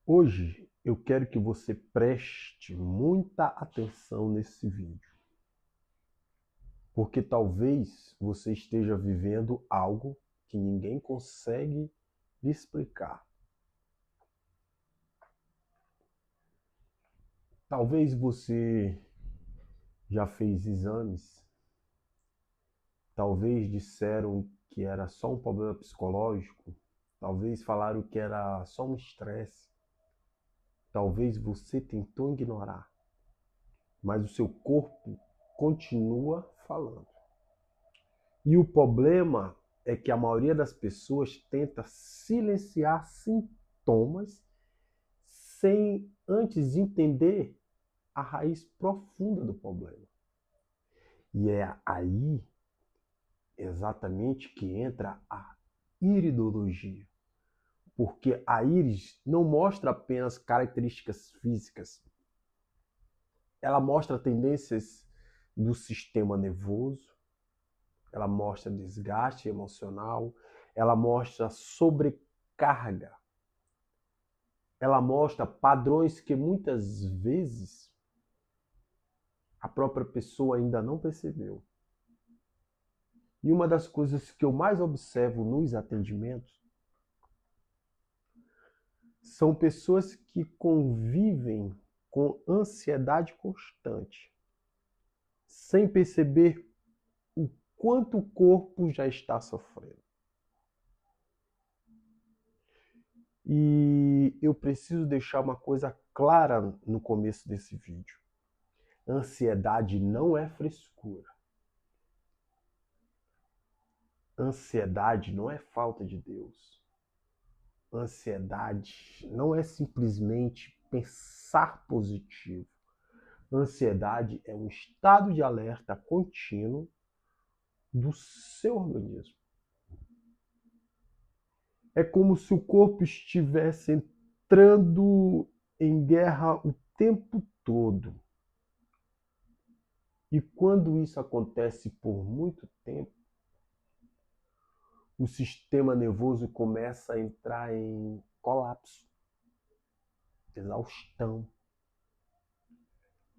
Hoje eu quero que você preste muita atenção nesse vídeo, porque talvez você esteja vivendo algo que ninguém consegue lhe explicar. Talvez você já fez exames, talvez disseram que era só um problema psicológico, talvez falaram que era só um estresse, talvez você tentou ignorar, mas o seu corpo continua falando. E o problema é que a maioria das pessoas tenta silenciar sintomas sem antes entender a raiz profunda do problema. E é aí exatamente que entra a iridologia. Porque a íris não mostra apenas características físicas, ela mostra tendências do sistema nervoso, ela mostra desgaste emocional, ela mostra sobrecarga, ela mostra padrões que muitas vezes a própria pessoa ainda não percebeu. E uma das coisas que eu mais observo nos atendimentos são pessoas que convivem com ansiedade constante, sem perceber o quanto o corpo já está sofrendo. E eu preciso deixar uma coisa clara no começo desse vídeo. Ansiedade não é frescura. Ansiedade não é falta de Deus. Ansiedade não é simplesmente pensar positivo. Ansiedade é um estado de alerta contínuo do seu organismo. É como se o corpo estivesse entrando em guerra o tempo todo. E quando isso acontece por muito tempo, o sistema nervoso começa a entrar em colapso, exaustão.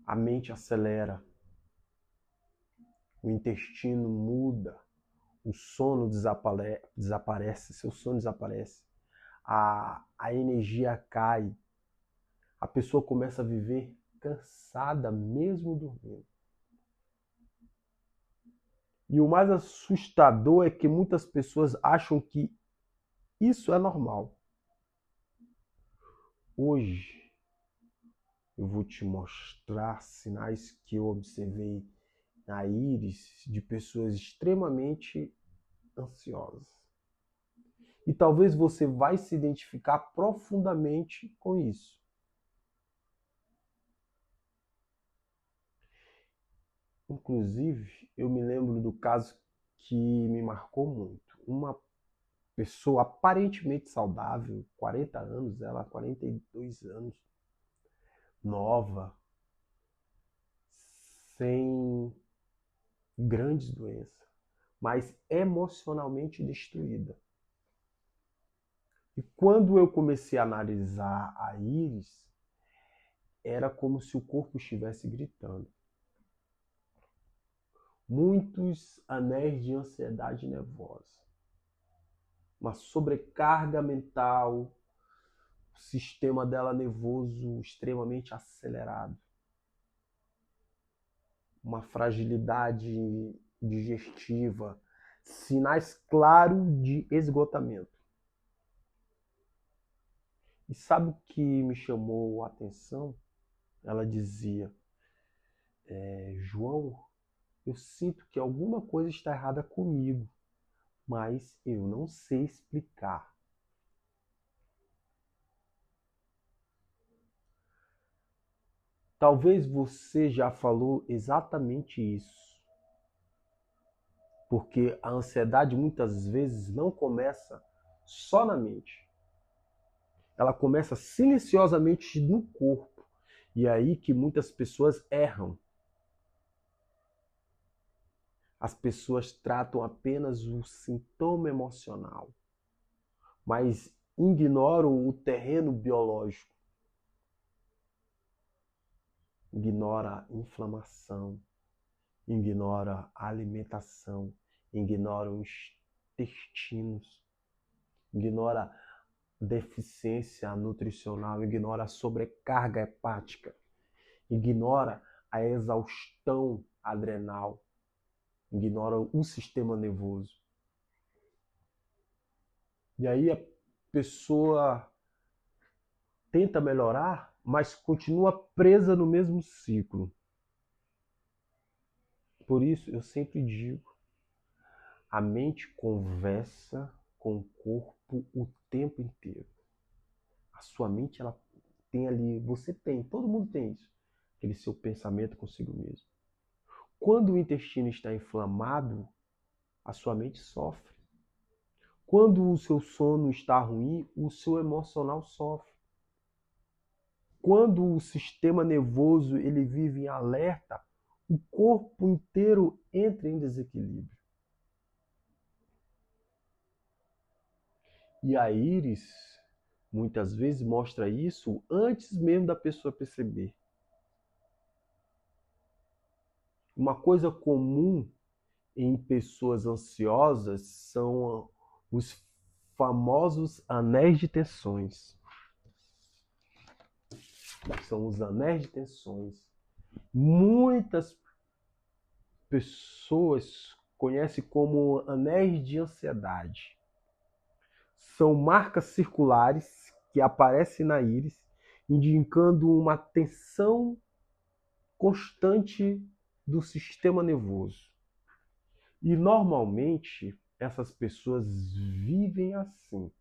A mente acelera, o intestino muda, o sono desaparece, seu sono desaparece, a energia cai, a pessoa começa a viver cansada mesmo dormindo. E o mais assustador é que muitas pessoas acham que isso é normal. Hoje eu vou te mostrar sinais que eu observei na íris de pessoas extremamente ansiosas. E talvez você vai se identificar profundamente com isso. Inclusive, eu me lembro do caso que me marcou muito. Uma pessoa aparentemente saudável, 40 anos, ela 42 anos, nova, sem grandes doenças, mas emocionalmente destruída. E quando eu comecei a analisar a íris, era como se o corpo estivesse gritando. Muitos anéis de ansiedade nervosa, uma sobrecarga mental, o sistema dela nervoso extremamente acelerado, uma fragilidade digestiva, sinais claros de esgotamento. E sabe o que me chamou a atenção? Ela dizia, João, eu sinto que alguma coisa está errada comigo, mas eu não sei explicar. Talvez você já falou exatamente isso. Porque a ansiedade muitas vezes não começa só na mente. Ela começa silenciosamente no corpo. E é aí que muitas pessoas erram. As pessoas tratam apenas o sintoma emocional, mas ignoram o terreno biológico. ignora a inflamação, ignora a alimentação, ignora os intestinos, ignora deficiência nutricional, ignora a sobrecarga hepática, ignora a exaustão adrenal, ignora o sistema nervoso. E aí a pessoa tenta melhorar, mas continua presa no mesmo ciclo. Por isso eu sempre digo, a mente conversa com o corpo o tempo inteiro. A sua mente, ela tem ali, você tem, todo mundo tem isso, aquele seu pensamento consigo mesmo. Quando o intestino está inflamado, a sua mente sofre. Quando o seu sono está ruim, o seu emocional sofre. Quando o sistema nervoso ele vive em alerta, o corpo inteiro entra em desequilíbrio. E a íris, muitas vezes, mostra isso antes mesmo da pessoa perceber. Uma coisa comum em pessoas ansiosas são os famosos anéis de tensões. São os anéis de tensões. Muitas pessoas conhecem como anéis de ansiedade. São marcas circulares que aparecem na íris, indicando uma tensão constante do sistema nervoso. E normalmente essas pessoas vivem assim.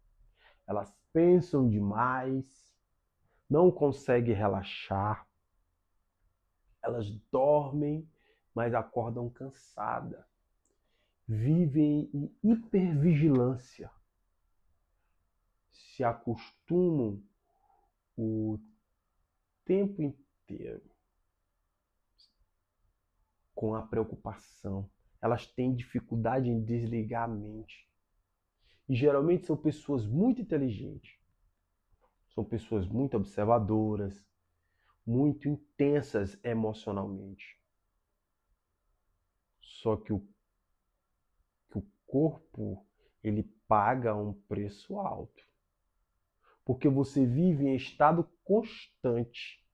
Elas pensam demais, não conseguem relaxar, elas dormem, mas acordam cansadas, vivem em hipervigilância, se acostumam o tempo inteiro com a preocupação. Elas têm dificuldade em desligar a mente. E geralmente são pessoas muito inteligentes. São pessoas muito observadoras, muito intensas emocionalmente. Só que o corpo, ele paga um preço alto. Porque você vive em estado constante,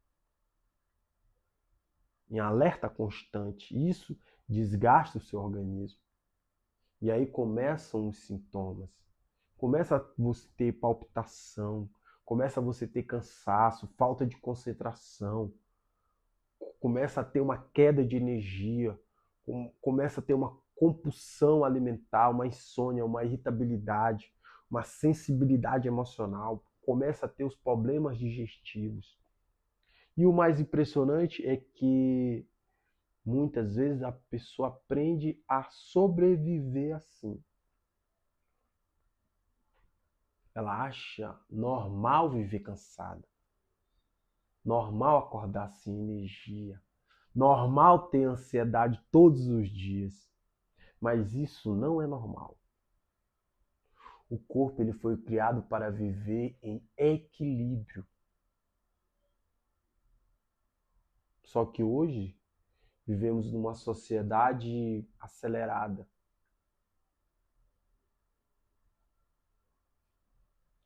em alerta constante. Isso desgasta o seu organismo. E aí começam os sintomas. Começa você ter palpitação, começa você ter cansaço, falta de concentração, começa a ter uma queda de energia, começa a ter uma compulsão alimentar, uma insônia, uma irritabilidade, uma sensibilidade emocional, começa a ter os problemas digestivos. E o mais impressionante é que muitas vezes a pessoa aprende a sobreviver assim. Ela acha normal viver cansada, normal acordar sem energia, normal ter ansiedade todos os dias. Mas isso não é normal. O corpo ele foi criado para viver em equilíbrio. Só que hoje vivemos numa sociedade acelerada.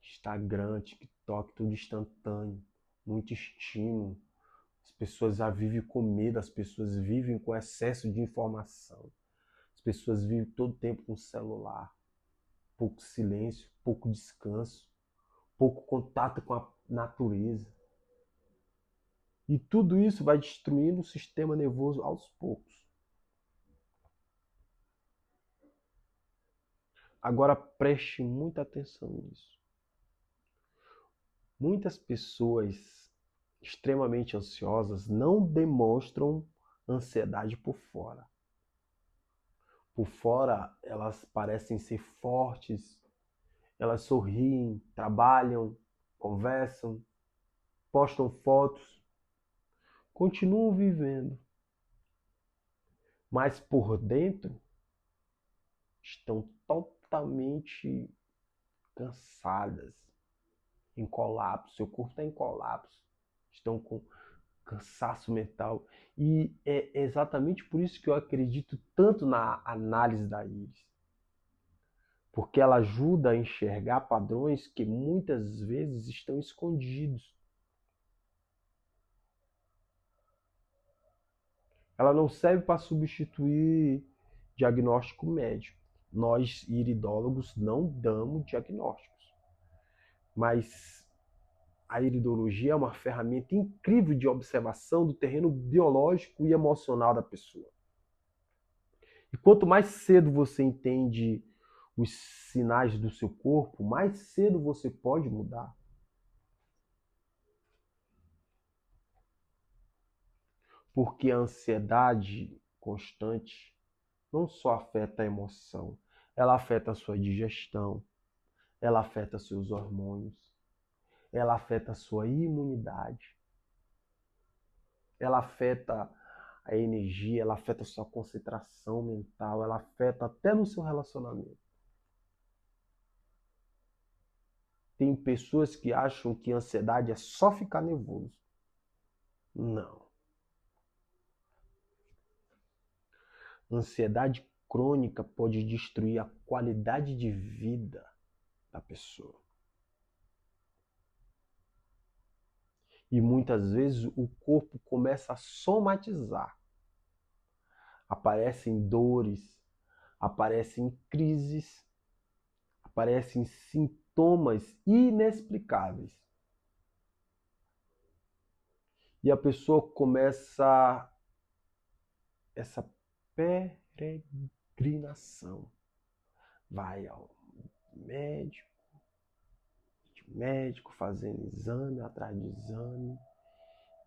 Instagram, TikTok, tudo instantâneo, muito estímulo. As pessoas já vivem com medo, as pessoas vivem com excesso de informação. As pessoas vivem todo o tempo com o celular. Pouco silêncio, pouco descanso, pouco contato com a natureza. E tudo isso vai destruindo o sistema nervoso aos poucos. Agora preste muita atenção nisso. Muitas pessoas extremamente ansiosas não demonstram ansiedade por fora. Por fora, elas parecem ser fortes, elas sorriem, trabalham, conversam, postam fotos, continuam vivendo. Mas por dentro, estão totalmente cansadas, em colapso. Seu corpo está em colapso. Estão com cansaço mental. E é exatamente por isso que eu acredito tanto na análise da íris. Porque ela ajuda a enxergar padrões que muitas vezes estão escondidos. Ela não serve para substituir diagnóstico médico. Nós, iridólogos, não damos diagnósticos. Mas a iridologia é uma ferramenta incrível de observação do terreno biológico e emocional da pessoa. E quanto mais cedo você entende os sinais do seu corpo, mais cedo você pode mudar. Porque a ansiedade constante não só afeta a emoção, ela afeta a sua digestão, ela afeta seus hormônios, ela afeta a sua imunidade, ela afeta a energia, ela afeta a sua concentração mental, ela afeta até no seu relacionamento. Tem pessoas que acham que a ansiedade é só ficar nervoso. Não. Ansiedade crônica pode destruir a qualidade de vida da pessoa. E muitas vezes o corpo começa a somatizar. Aparecem dores, aparecem crises, aparecem sintomas inexplicáveis. E a pessoa começa essa peregrinação. Vai ao médico fazendo exame atrás de exame.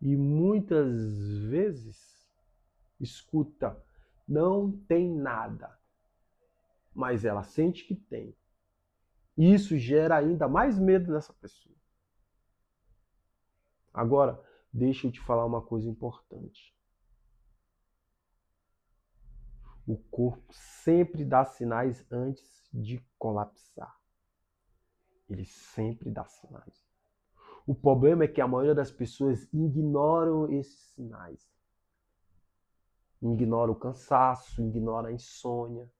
E muitas vezes escuta, não tem nada. Mas ela sente que tem. E isso gera ainda mais medo nessa pessoa. Agora, deixa eu te falar uma coisa importante. O corpo sempre dá sinais antes de colapsar. Ele sempre dá sinais. O problema é que a maioria das pessoas ignoram esses sinais. Ignora o cansaço, ignora a insônia,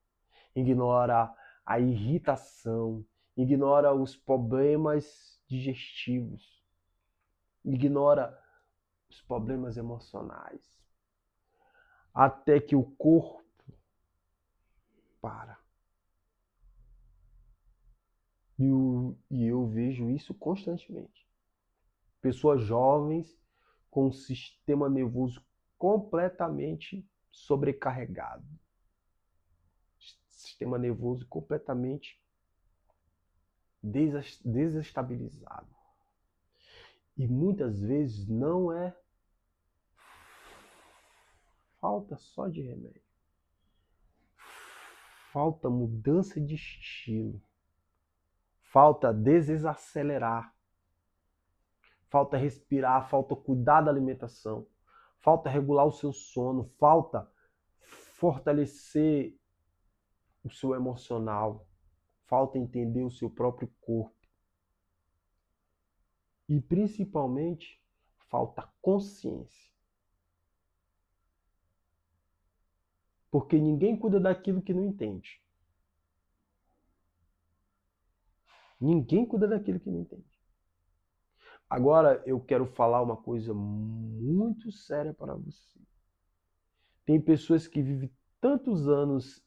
ignora a irritação, ignora os problemas digestivos, ignora os problemas emocionais. Até que o corpo para. E eu vejo isso constantemente. Pessoas jovens com um sistema nervoso completamente sobrecarregado. Sistema nervoso completamente desestabilizado. E muitas vezes não é falta só de remédio. Falta mudança de estilo. Falta desacelerar. Falta respirar, falta cuidar da alimentação. Falta regular o seu sono. Falta fortalecer o seu emocional. Falta entender o seu próprio corpo. E principalmente, falta consciência. Porque ninguém cuida daquilo que não entende. Ninguém cuida daquilo que não entende. Agora eu quero falar uma coisa muito séria para você. Tem pessoas que vivem tantos anos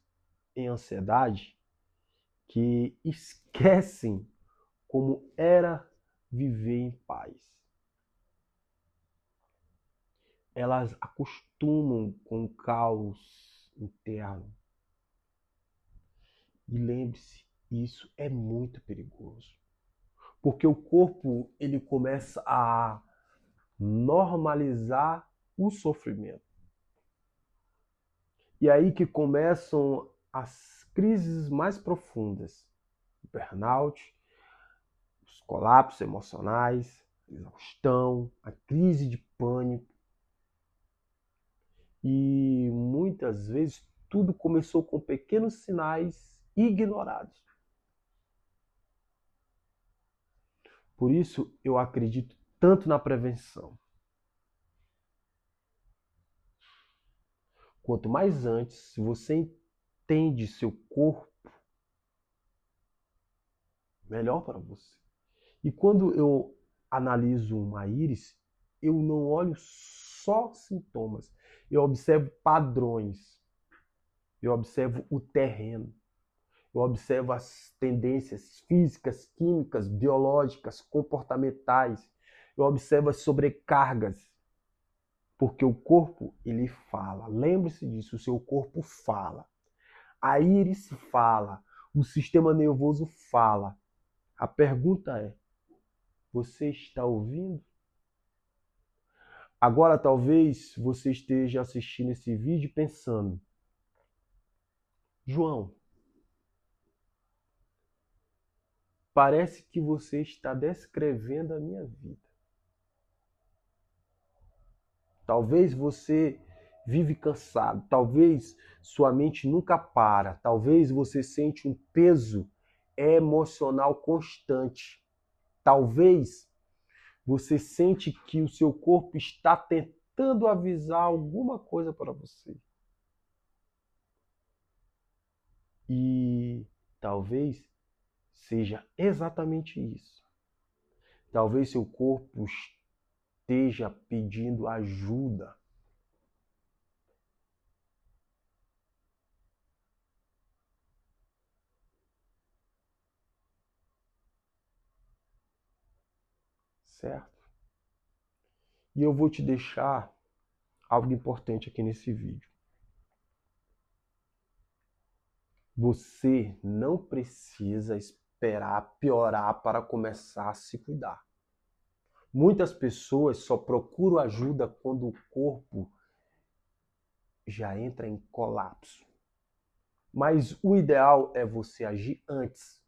em ansiedade que esquecem como era viver em paz. Elas acostumam com o caos interno. E lembre-se, isso é muito perigoso. Porque o corpo ele começa a normalizar o sofrimento. E aí que começam as crises mais profundas. O burnout, os colapsos emocionais, a exaustão, a crise de pânico. E muitas vezes tudo começou com pequenos sinais ignorados. Por isso eu acredito tanto na prevenção. Quanto mais antes você entende seu corpo, melhor para você. E quando eu analiso uma íris, eu não olho só sintomas, eu observo padrões, eu observo o terreno, eu observo as tendências físicas, químicas, biológicas, comportamentais, eu observo as sobrecargas, porque o corpo, ele fala. Lembre-se disso, o seu corpo fala. A íris fala, o sistema nervoso fala. A pergunta é: você está ouvindo? Agora, talvez você esteja assistindo esse vídeo pensando: João, parece que você está descrevendo a minha vida. Talvez você vive cansado, talvez sua mente nunca para, talvez você sente um peso emocional constante. Talvez você sente que o seu corpo está tentando avisar alguma coisa para você. E talvez seja exatamente isso. Talvez seu corpo esteja pedindo ajuda. Certo? E eu vou te deixar algo importante aqui nesse vídeo. Você não precisa esperar piorar para começar a se cuidar. Muitas pessoas só procuram ajuda quando o corpo já entra em colapso. Mas o ideal é você agir antes.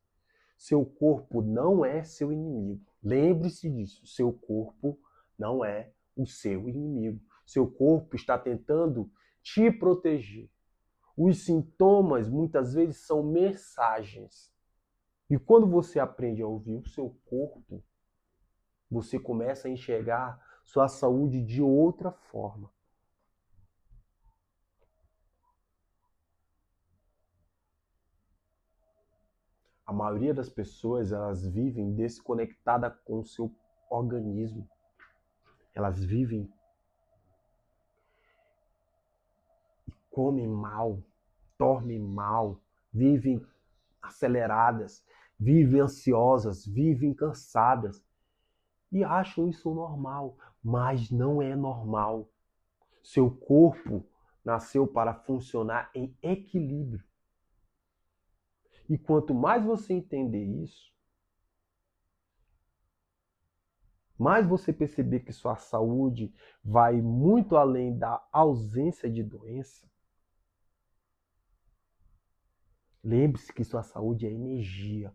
Seu corpo não é seu inimigo. Lembre-se disso. Seu corpo não é o seu inimigo. Seu corpo está tentando te proteger. Os sintomas muitas vezes são mensagens. E quando você aprende a ouvir o seu corpo, você começa a enxergar sua saúde de outra forma. A maioria das pessoas, elas vivem desconectada com o seu organismo. Elas vivem e comem mal, dormem mal, vivem aceleradas, vivem ansiosas, vivem cansadas e acham isso normal, mas não é normal. Seu corpo nasceu para funcionar em equilíbrio. E quanto mais você entender isso, mais você perceber que sua saúde vai muito além da ausência de doença. Lembre-se que sua saúde é energia.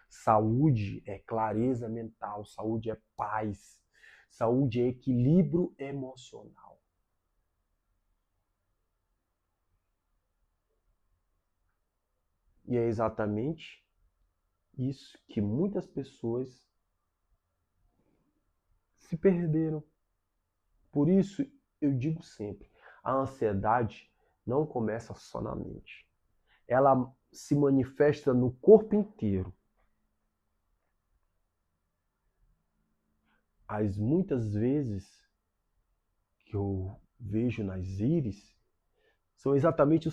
Saúde é clareza mental, saúde é paz, saúde é equilíbrio emocional. E é exatamente isso que muitas pessoas se perderam. Por isso, eu digo sempre, a ansiedade não começa só na mente. Ela se manifesta no corpo inteiro. As muitas vezes que eu vejo nas íris são exatamente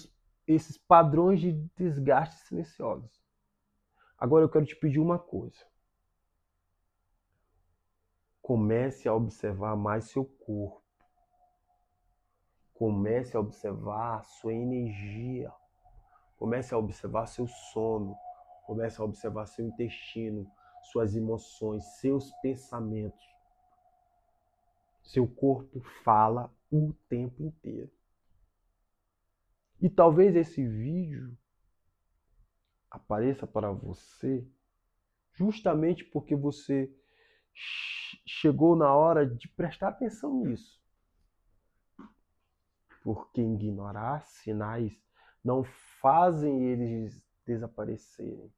esses padrões de desgaste silenciosos. Agora eu quero te pedir uma coisa. Comece a observar mais seu corpo. Comece a observar a sua energia. Comece a observar seu sono. Comece a observar seu intestino, suas emoções, seus pensamentos. Seu corpo fala o tempo inteiro. E talvez esse vídeo apareça para você justamente porque você chegou na hora de prestar atenção nisso. Porque ignorar sinais não fazem eles desaparecerem.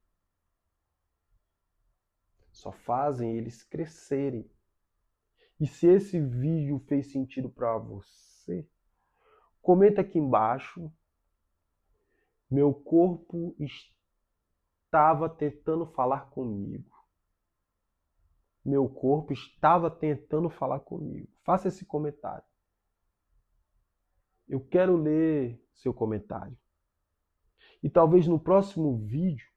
Só fazem eles crescerem. E se esse vídeo fez sentido para você, Comenta aqui embaixo. Meu corpo estava tentando falar comigo. Meu corpo estava tentando falar comigo. Faça esse comentário. Eu quero ler seu comentário. E talvez no próximo vídeo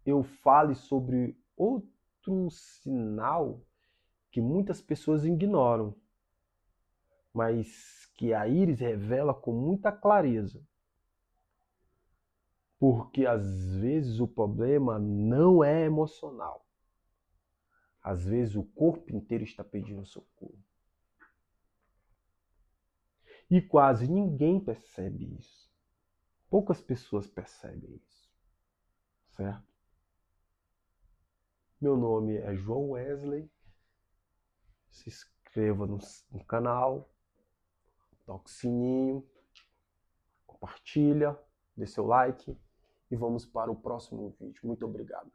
eu fale sobre outro sinal que muitas pessoas ignoram, mas que a íris revela com muita clareza. Porque às vezes o problema não é emocional. Às vezes o corpo inteiro está pedindo socorro. E quase ninguém percebe isso. Poucas pessoas percebem isso. Certo? Meu nome é João Wesley. Se inscreva no canal. Toque o sininho. Compartilha. Dê seu like. E vamos para o próximo vídeo. Muito obrigado.